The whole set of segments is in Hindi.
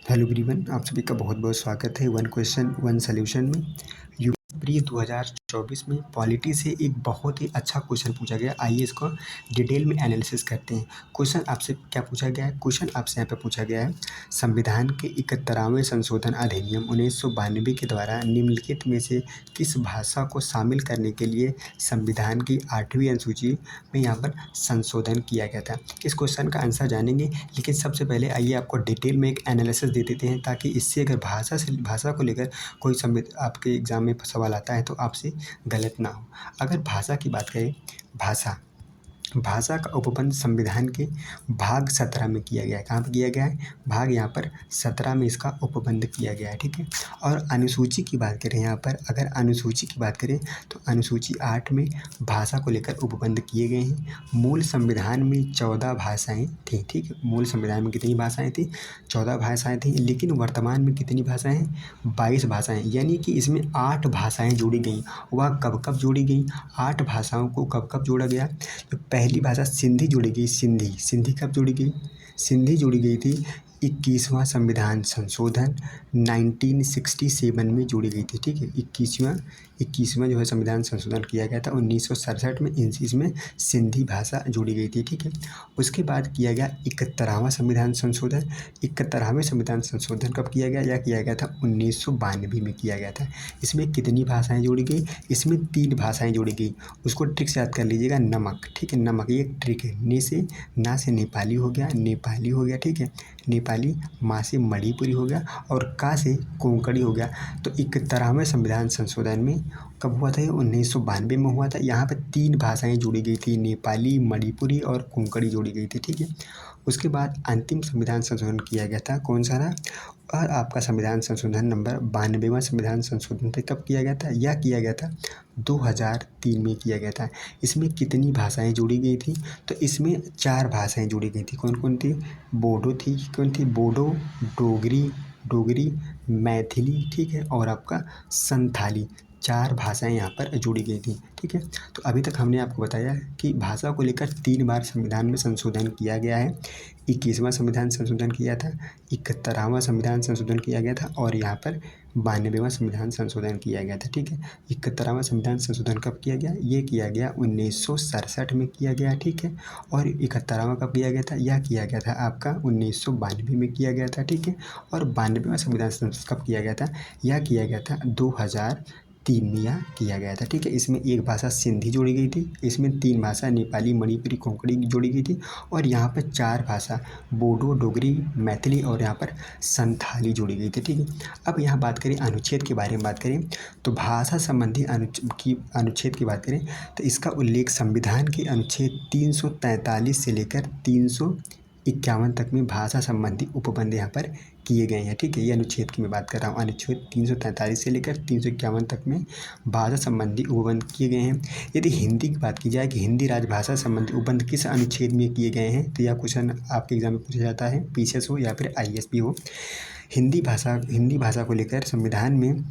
हेलो एवरीवन, आप सभी का बहुत बहुत स्वागत है वन क्वेश्चन वन सॉल्यूशन में। यूपी 2024 में पॉलिटी से एक बहुत ही अच्छा क्वेश्चन पूछा गया। आइए इसको डिटेल में एनालिसिस करते हैं। क्वेश्चन आपसे क्या पूछा गया है? क्वेश्चन आपसे यहाँ पे पूछा गया है, संविधान के 71वें संशोधन अधिनियम 1992 के द्वारा निम्नलिखित में से किस भाषा को शामिल करने के लिए संविधान की 8वीं अनुसूची में यहाँ पर संशोधन किया गया था। इस क्वेश्चन का आंसर जानेंगे, लेकिन सबसे पहले आइए आपको डिटेल में एक एनालिसिस दे देते हैं, ताकि इससे अगर भाषा को लेकर कोई आपके एग्ज़ाम में सवाल आता है तो आपसे गलत ना हो। अगर भाषा की बात करें, भाषा का उपबंध संविधान के भाग 17 में किया गया है। कहाँ पर किया गया है? भाग यहाँ पर 17 में इसका उपबंध किया गया है, ठीक है। और अनुसूची की बात करें, यहाँ पर अगर अनुसूची की बात करें तो अनुसूची 8 में भाषा को लेकर उपबंध किए गए हैं। मूल संविधान में 14 भाषाएँ थीं, ठीक है। मूल संविधान में कितनी भाषाएँ थीं? 14 भाषाएँ थीं, लेकिन वर्तमान में कितनी भाषाएँ हैं? 22 भाषाएँ, यानी कि इसमें 8 भाषाएँ जोड़ी गई। वह कब कब जोड़ी गई? 8 भाषाओं को कब कब जोड़ा गया? तो पहली भाषा सिंधी जोड़ी गई। सिंधी कब जोड़ी गई? सिंधी जोड़ी गई थी 21वां संविधान संशोधन 1967 में जोड़ी गई थी, ठीक है। 21वां जो है संविधान संशोधन किया गया था 1967 में। इसमें सिंधी भाषा जोड़ी गई थी, ठीक है। उसके बाद किया गया 71वां संविधान संशोधन। 71वें संविधान संशोधन कब किया गया? यह किया गया था 1992 में किया गया था। इसमें कितनी भाषाएँ जोड़ी गई? इसमें 3 भाषाएँ जोड़ी गई। उसको ट्रिक से याद कर लीजिएगा, नमक, ठीक है। नमक ये एक ट्रिक है। ना से नेपाली हो गया, ठीक है। नेपाली, मा से मणिपुरी हो गया, और का से कोंकणी हो गया। तो 71वें संविधान संशोधन में कब हुआ था? ये 1992 में हुआ था। यहाँ पे 3 भाषाएं जोड़ी गई थी, नेपाली, मणिपुरी और कोंकणी जोड़ी गई थी, ठीक है। उसके बाद अंतिम संविधान संशोधन किया गया था, कौन सा था? और आपका संविधान संशोधन नंबर 92वां संविधान संशोधन पे कब किया गया था? यह किया गया था 2003 में किया गया था। इसमें कितनी भाषाएं जोड़ी गई थी? तो इसमें 4 भाषाएं जोड़ी गई थी। कौन कौन थी? बोडो थी, कौन थी? बोडो, डोगरी, मैथिली, ठीक है, और आपका संथाली। 4 भाषाएं यहाँ पर जोड़ी गई थी, ठीक है। तो अभी तक हमने आपको बताया कि भाषा को लेकर 3 बार संविधान में संशोधन किया गया है। 21वां संविधान संशोधन किया था, 71वां संविधान संशोधन किया गया था, और यहाँ पर 92वां संविधान संशोधन किया गया था, ठीक है। 71वां संविधान संशोधन कब किया गया? ये किया गया 1967 में किया गया, ठीक है। और 71वां कब किया गया था? यह किया गया था आपका 1992 में किया गया था, ठीक है। और 92वां संविधान संशोधन कब किया गया था? यह किया गया था 2003 में यह किया गया था, ठीक है। इसमें एक भाषा सिंधी जोड़ी गई थी, इसमें 3 भाषा नेपाली, मणिपुरी, कोंकणी जोड़ी गई थी, और यहाँ पर 4 भाषा बोडो, डोगरी, मैथिली और यहाँ पर संथाली जोड़ी गई थी, ठीक है। अब यहाँ बात करें अनुच्छेद के बारे में बात करें, तो भाषा संबंधी अनुच्छेद की बात करें तो इसका उल्लेख संविधान के अनुच्छेद 343 से लेकर 351 तक में भाषा संबंधी उपबंध यहाँ पर किए गए हैं, ठीक है। ये अनुच्छेद की मैं बात कर रहा हूँ। अनुच्छेद 343 से लेकर 351 तक में भाषा संबंधी उपबंध किए गए हैं। यदि हिंदी की बात की जाए कि हिंदी राजभाषा संबंधी उपबंध किस अनुच्छेद में किए गए हैं, तो यह क्वेश्चन आपके एग्जाम में पूछा जाता है, पीसीएस हो या फिर आईएएस हो। हिंदी भाषा को लेकर संविधान में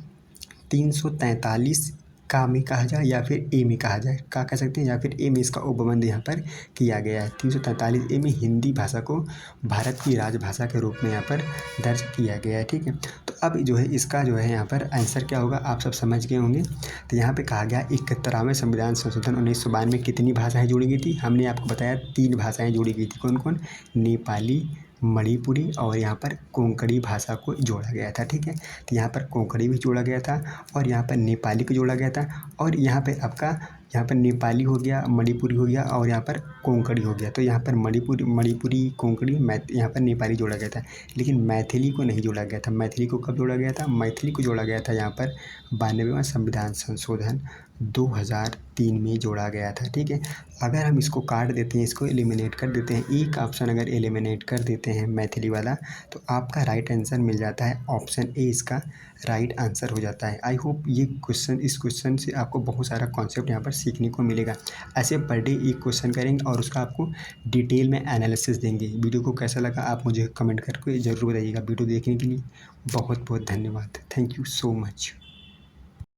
343 का में कहा जाए या फिर ए में कहा जाए, क्या कह सकते हैं, या फिर ए में इसका उपबंध यहाँ पर किया गया है। 343 ए में हिंदी भाषा को भारत की राजभाषा के रूप में यहाँ पर दर्ज किया गया है, ठीक है। तो अब जो है इसका जो है यहाँ पर आंसर क्या होगा, आप सब समझ गए होंगे। तो यहाँ पे कहा गया 71वें संविधान संशोधन 1992 में कितनी भाषाएँ जोड़ी गई थी? हमने आपको बताया 3 भाषाएँ जोड़ी गई थी। कौन कौन? नेपाली, मणिपुरी और यहाँ पर कोंकणी भाषा को जोड़ा गया था, ठीक है। तो यहाँ पर कोंकणी भी जोड़ा गया था, और यहाँ पर नेपाली को जोड़ा गया था, और यहाँ पे आपका यहाँ पर नेपाली हो गया, मणिपुरी हो गया, और यहाँ पर कोंकणी हो गया। तो यहाँ पर मणिपुरी, कोंकणी, यहाँ पर नेपाली जोड़ा गया था, लेकिन मैथिली को नहीं जोड़ा गया था। मैथिली को कब जोड़ा गया था? मैथिली को जोड़ा गया था यहाँ पर 92वां संविधान संशोधन 2003 में जोड़ा गया था, ठीक है। अगर हम इसको काट देते हैं, इसको एलिमिनेट कर देते हैं, एक ऑप्शन अगर एलिमिनेट कर देते हैं मैथिली वाला, तो आपका राइट आंसर मिल जाता है ऑप्शन ए, इसका राइट आंसर हो जाता है। आई होप इस क्वेश्चन से आपको बहुत सारा कॉन्सेप्ट यहाँ पर सीखने को मिलेगा। ऐसे पर डे एक क्वेश्चन करेंगे और उसका आपको डिटेल में एनालिसिस देंगे। वीडियो को कैसा लगा आप मुझे कमेंट करके ज़रूर बताइएगा। वीडियो देखने के लिए बहुत बहुत धन्यवाद। Thank you so much.